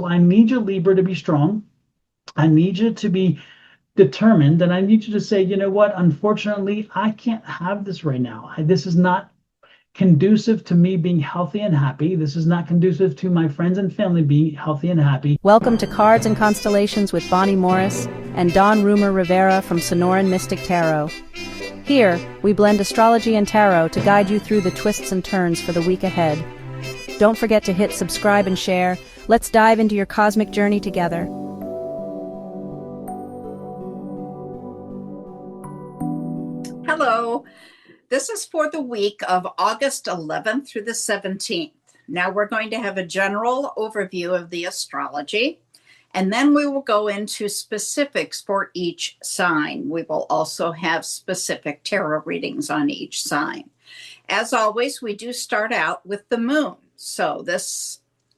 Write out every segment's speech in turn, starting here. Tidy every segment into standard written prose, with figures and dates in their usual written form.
I need you, Libra, to be strong. I need you to be determined, and I need you to say, you know what? Unfortunately, I can't have this right now. This is not conducive to me being healthy and happy. This is not conducive to my friends and family being healthy and happy. Welcome to Cards and Constellations with Bonnie Morris and Don Rumor Rivera from Sonoran Mystic Tarot. Here, we blend astrology and tarot to guide you through the twists and turns for the week ahead. Don't forget to hit subscribe and share. Let's dive into your cosmic journey together. Hello, this is for the week of August 11th through the 17th. Now we're going to have a general overview of the astrology, and then we will go into specifics for each sign. We will also have specific tarot readings on each sign. As always, we do start out with the moon. So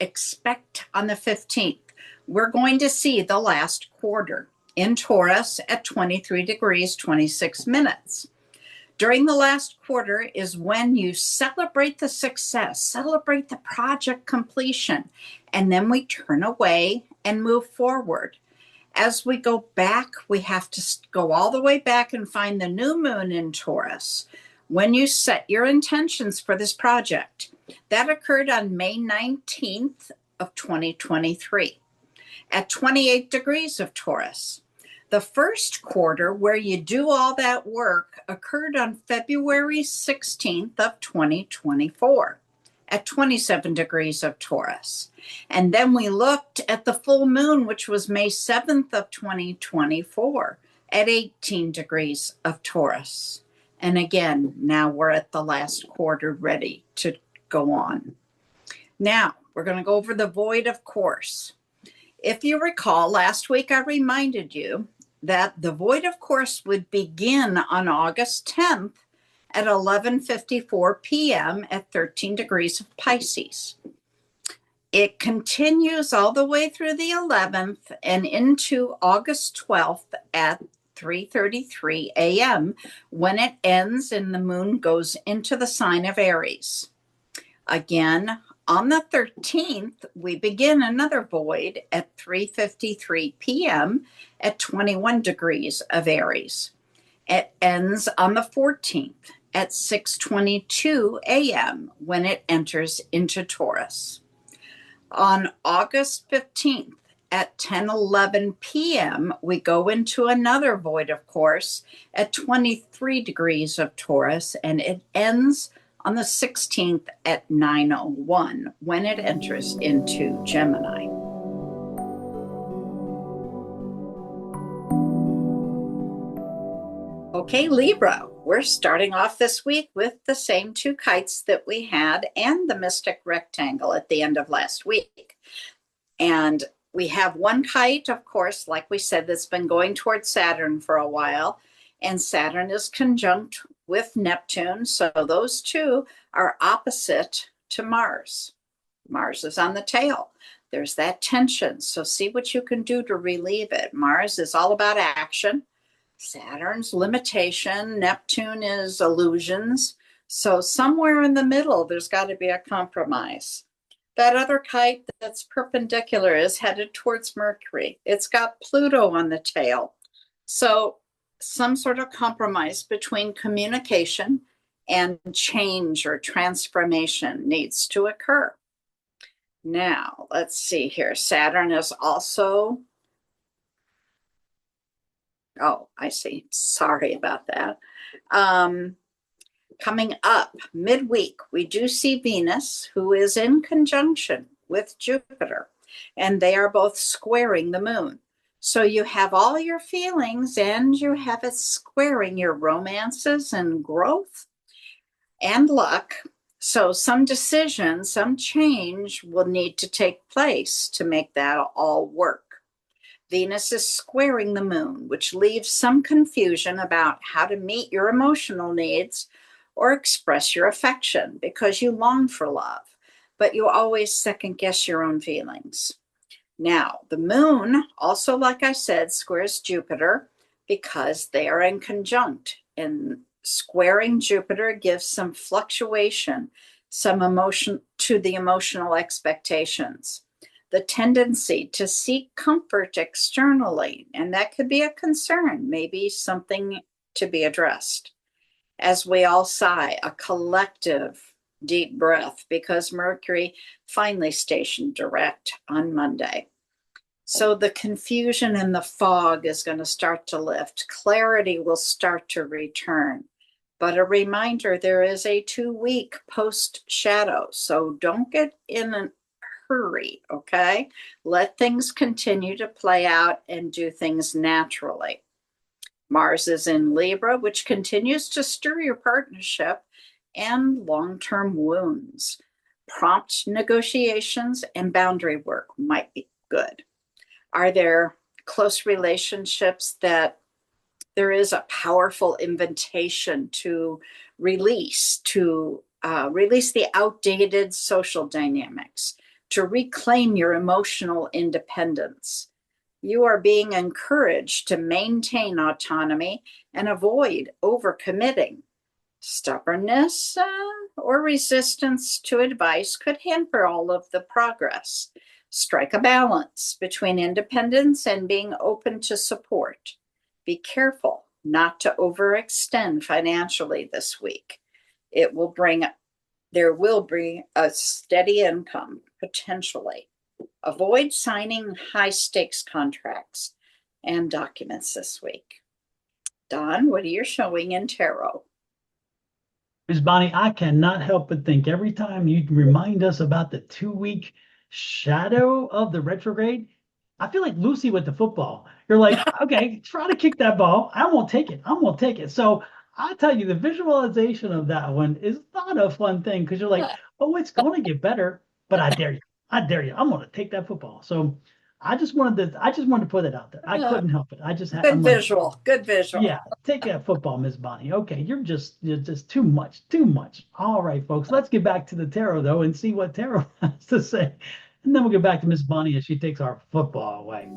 expect on the 15th, we're going to see the last quarter in Taurus at 23 degrees, 26 minutes. During the last quarter is when you celebrate the success, celebrate the project completion, and then we turn away and move forward. As we go back, we have to go all the way back and find the new moon in Taurus. When you set your intentions for this project, that occurred on May 19th of 2023 at 28 degrees of Taurus. The first quarter where you do all that work occurred on February 16th of 2024 at 27 degrees of Taurus. And then we looked at the full moon, which was May 7th of 2024 at 18 degrees of Taurus. And again, now we're at the last quarter ready to go on. Now, we're going to go over the void, of course. If you recall, last week I reminded you that the void, of course, would begin on August 10th at 11:54 p.m. at 13 degrees of Pisces. It continues all the way through the 11th and into August 12th at 3:33 a.m. when it ends and the moon goes into the sign of Aries. Again, on the 13th, we begin another void at 3:53 p.m. at 21 degrees of Aries. It ends on the 14th at 6:22 a.m. when it enters into Taurus. On August 15th at 10:11 p.m., we go into another void, of course, at 23 degrees of Taurus, and it ends on the 16th at 9:01 when it enters into Gemini. Okay, Libra, we're starting off this week with the same two kites that we had and the mystic rectangle at the end of last week. And we have one kite, of course, like we said, that's been going towards Saturn for a while. And Saturn is conjunct with Neptune. So those two are opposite to Mars. Mars is on the tail. There's that tension. So see what you can do to relieve it. Mars is all about action. Saturn's limitation. Neptune is illusions. So somewhere in the middle, there's got to be a compromise. That other kite that's perpendicular is headed towards Mercury. It's got Pluto on the tail. So some sort of compromise between communication and change or transformation needs to occur. Now, let's see here. Saturn is also, oh, I see. Sorry about that. Coming up midweek, we do see Venus, who is in conjunction with Jupiter, and they are both squaring the moon. So you have all your feelings and you have it squaring your romances and growth and luck. So some decision, some change will need to take place to make that all work. Venus is squaring the moon, which leaves some confusion about how to meet your emotional needs or express your affection because you long for love, but you always second guess your own feelings. Now, the moon also, like I said, squares Jupiter because they are in conjunct, and squaring Jupiter gives some fluctuation, some emotion to the emotional expectations. the tendency to seek comfort externally, and that could be a concern, maybe something to be addressed. As we all sigh, a collective deep breath, because Mercury finally stationed direct on Monday. So the confusion and the fog is going to start to lift. Clarity will start to return. But a reminder, there is a 2-week post shadow. So don't get in a hurry, okay? Let things continue to play out and do things naturally. Mars is in Libra, which continues to stir your partnership and long-term wounds. Prompt negotiations and boundary work might be good. Are there close relationships that there is a powerful invitation to release the outdated social dynamics, to reclaim your emotional independence? You are being encouraged to maintain autonomy and avoid overcommitting. Stubbornness or resistance to advice could hamper all of the progress. Strike a balance between independence and being open to support. Be careful not to overextend financially this week. There will bring a steady income, potentially. Avoid signing high-stakes contracts and documents this week. Don, what are you showing in tarot? Ms. Bonnie, I cannot help but think every time you remind us about the 2-week shadow of the retrograde, I feel like Lucy with the football. You're like, okay, try to kick that ball. I won't take it. I'm going to take it. So I tell you, the visualization of that one is not a fun thing because you're like, oh, it's going to get better, but I dare you. I dare you. I'm going to take that football. So I just wanted to put it out there. I couldn't help it. I just had good visual. Yeah, take that football, Miss Bonnie. Okay, you're just too much. All right, folks. Let's get back to the tarot though and see what tarot has to say. And then we'll get back to Miss Bonnie as she takes our football away.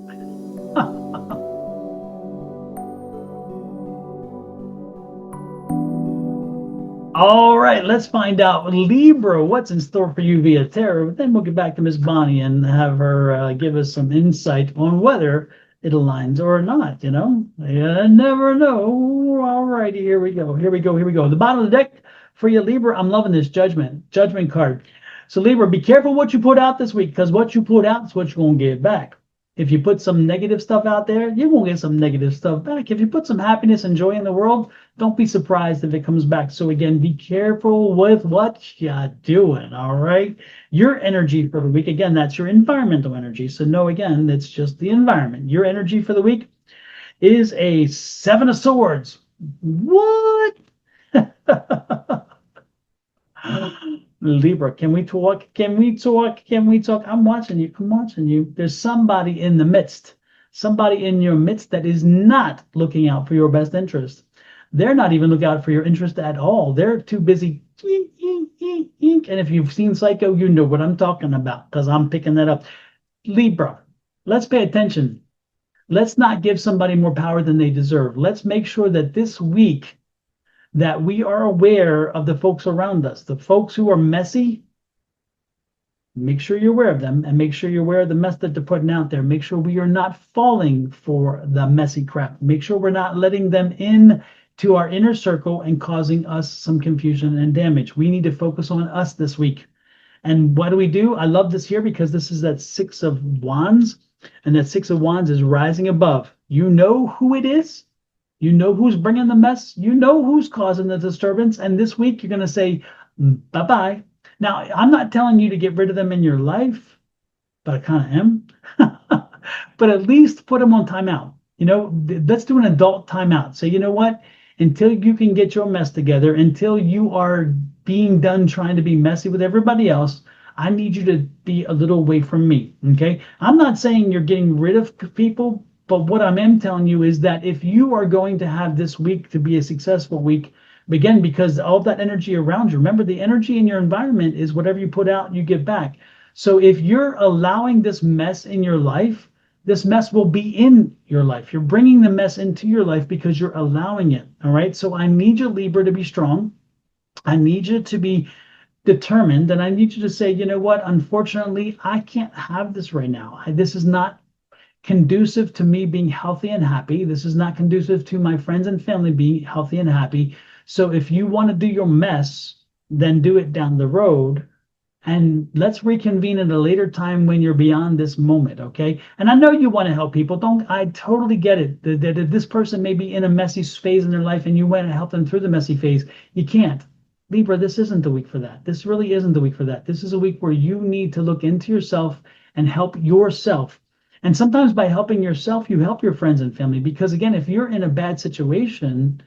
All right, let's find out, Libra, what's in store for you via tarot. Then we'll get back to Miss Bonnie and have her give us some insight on whether it aligns or not. You never know. All righty, here we go. The bottom of the deck for you, Libra. I'm loving this judgment card. So Libra, be careful what you put out this week, because what you put out is what you're going to get back. If you put some negative stuff out there, you're going to get some negative stuff back. If you put some happiness and joy in the world, don't be surprised if it comes back. So again, be careful with what you're doing, all right? Your energy for the week, again, that's your environmental energy. So no, again, it's just the environment. Your energy for the week is a 7 of Swords. What? Libra, can we talk? I'm watching you. There's somebody in the midst, somebody in your midst that is not looking out for your best interest. They're not even looking out for your interest at all. They're too busy. And if you've seen Psycho, you know what I'm talking about, because I'm picking that up. Libra, let's pay attention. Let's not give somebody more power than they deserve. Let's make sure that this week that we are aware of the folks around us, the folks who are messy. Make sure you're aware of them, and make sure you're aware of the mess that they're putting out there. Make sure we are not falling for the messy crap. Make sure we're not letting them in to our inner circle and causing us some confusion and damage. We need to focus on us this week. And what do? I love this here because this is that 6 of Wands, and that 6 of Wands is rising above. You know who it is. You know who's bringing the mess. You know who's causing the disturbance. And this week, you're going to say, bye-bye. Now, I'm not telling you to get rid of them in your life, but I kind of am. But at least put them on timeout. Let's do an adult timeout. Say, you know what? Until you can get your mess together, until you are being done trying to be messy with everybody else, I need you to be a little away from me, okay? I'm not saying you're getting rid of people, but what I am telling you is that if you are going to have this week to be a successful week, again, because all that energy around you, remember the energy in your environment is whatever you put out, you get back. So if you're allowing this mess in your life, this mess will be in your life. You're bringing the mess into your life because you're allowing it, all right? So I need you, Libra, to be strong. I need you to be determined, and I need you to say, you know what, unfortunately, I can't have this right now. This is not conducive to me being healthy and happy. This is not conducive to my friends and family being healthy and happy. So if you want to do your mess, then do it down the road. And let's reconvene at a later time when you're beyond this moment, okay? And I know you want to help people. I totally get it. That this person may be in a messy phase in their life and you want to help them through the messy phase. You can't. Libra, this isn't the week for that. This really isn't the week for that. This is a week where you need to look into yourself and help yourself. And sometimes by helping yourself, you help your friends and family. Because again, if you're in a bad situation,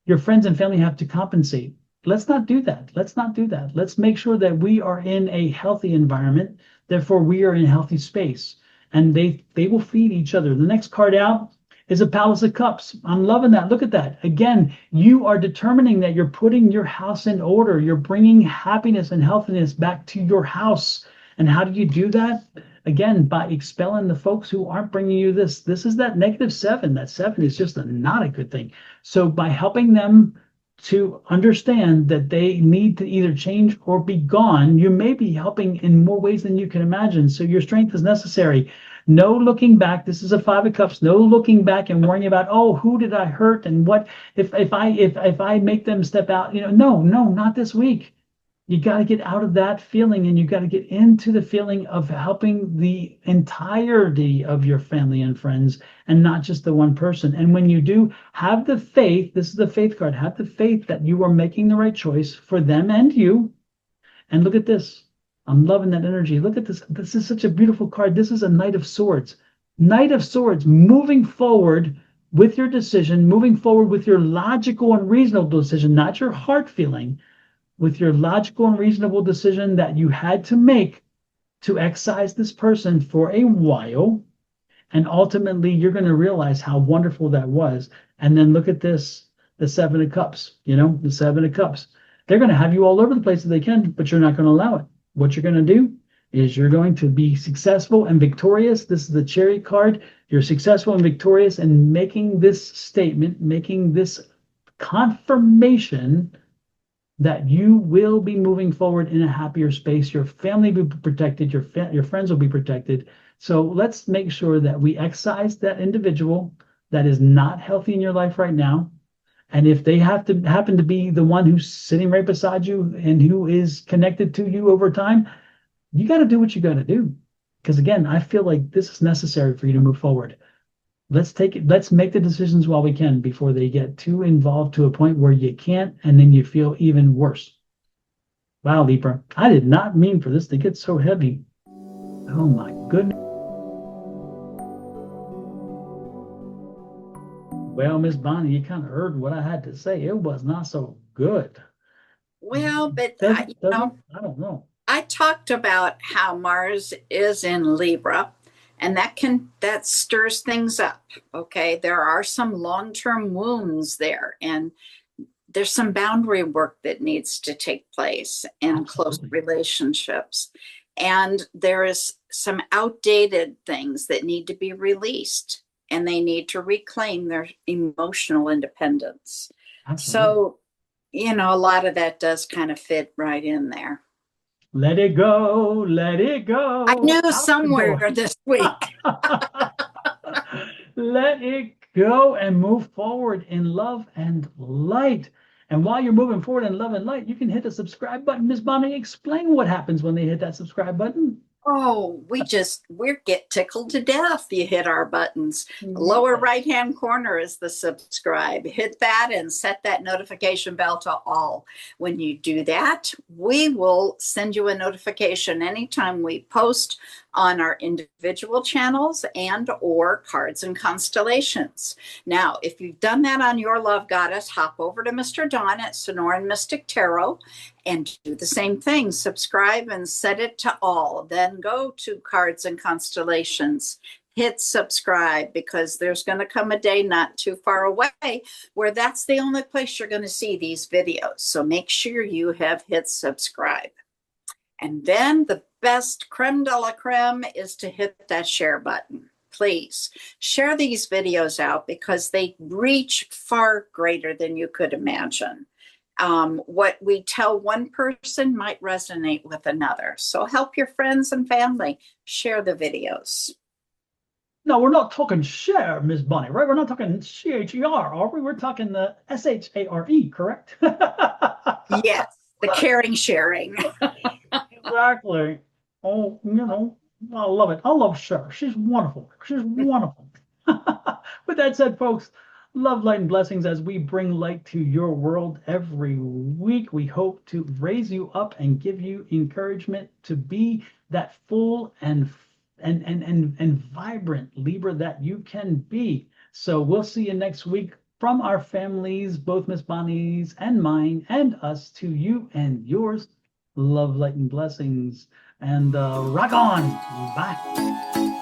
your friends and family have to compensate. Let's not do that. Let's not do that. Let's make sure that we are in a healthy environment. Therefore, we are in a healthy space. And they will feed each other. The next card out is a Palace of Cups. I'm loving that. Look at that. Again, you are determining that you're putting your house in order. You're bringing happiness and healthiness back to your house. And how do you do that? Again, by expelling the folks who aren't bringing you this. This is that -7. That 7 is just not a good thing. So by helping them to understand that they need to either change or be gone, you may be helping in more ways than you can imagine. So your strength is necessary. No looking back. This is a 5 of Cups. No looking back and worrying about, oh, who did I hurt and what if I make them step out? No, not this week. You got to get out of that feeling and you got to get into the feeling of helping the entirety of your family and friends and not just the one person. And when you do, have the faith, this is the faith card, have the faith that you are making the right choice for them and you. And look at this. I'm loving that energy. Look at this. This is such a beautiful card. This is a Knight of Swords. Knight of Swords, moving forward with your decision, moving forward with your logical and reasonable decision, not your heart feeling, with your logical and reasonable decision that you had to make to excise this person for a while. And ultimately, you're going to realize how wonderful that was. And then look at this, the 7 of Cups, the 7 of Cups. They're going to have you all over the place if they can, but you're not going to allow it. What you're going to do is you're going to be successful and victorious. This is the Chariot card. You're successful and victorious in making this statement, making this confirmation that you will be moving forward in a happier space. Your family will be protected. Your friends will be protected. So let's make sure that we excise that individual that is not healthy in your life right now. And if they happen to be the one who's sitting right beside you and who is connected to you over time, you got to do what you got to do. Because again, I feel like this is necessary for you to move forward. Let's make the decisions while we can before they get too involved to a point where you can't, and then you feel even worse. Wow, Libra, I did not mean for this to get so heavy. Oh my goodness. Well, Miss Bonnie, you kind of heard what I had to say. It was not so good. Well, but I don't know. I talked about how Mars is in Libra. And that stirs things up. Okay. There are some long-term wounds there, and there's some boundary work that needs to take place in close relationships. And there is some outdated things that need to be released, and they need to reclaim their emotional independence. Absolutely. So, a lot of that does kind of fit right in there. Let it go, let it go. I knew somewhere this week. Let it go and move forward in love and light. And while you're moving forward in love and light, you can hit the subscribe button. Miss Bonnie, explain what happens when they hit that subscribe button. Oh, we get tickled to death. You hit our buttons. Lower right-hand corner is the subscribe. Hit that and set that notification bell to all. When you do that, we will send you a notification anytime we post on our individual channels and or Cards and Constellations. Now, if you've done that on Your Love Goddess, hop over to Mr. Don at Sonoran Mystic Tarot and do the same thing. Subscribe and set it to all. Then go to Cards and Constellations. Hit subscribe, because there's going to come a day not too far away where that's the only place you're going to see these videos. So make sure you have hit subscribe. And then the best creme de la creme is to hit that share button. Please share these videos out, because they reach far greater than you could imagine. What we tell one person might resonate with another. So help your friends and family share the videos. No, we're not talking share, Miss Bonnie, right? We're not talking C-H-E-R, are we? We're talking the S-H-A-R-E, correct? Yes, the caring sharing. Exactly. Oh, you know, I love it. I love Cher. She's wonderful. She's wonderful. With that said, folks, love, light, and blessings as we bring light to your world every week. We hope to raise you up and give you encouragement to be that full and vibrant Libra that you can be. So we'll see you next week from our families, both Miss Bonnie's and mine, and us to you and yours. Love, light, and blessings. And rock on. Bye.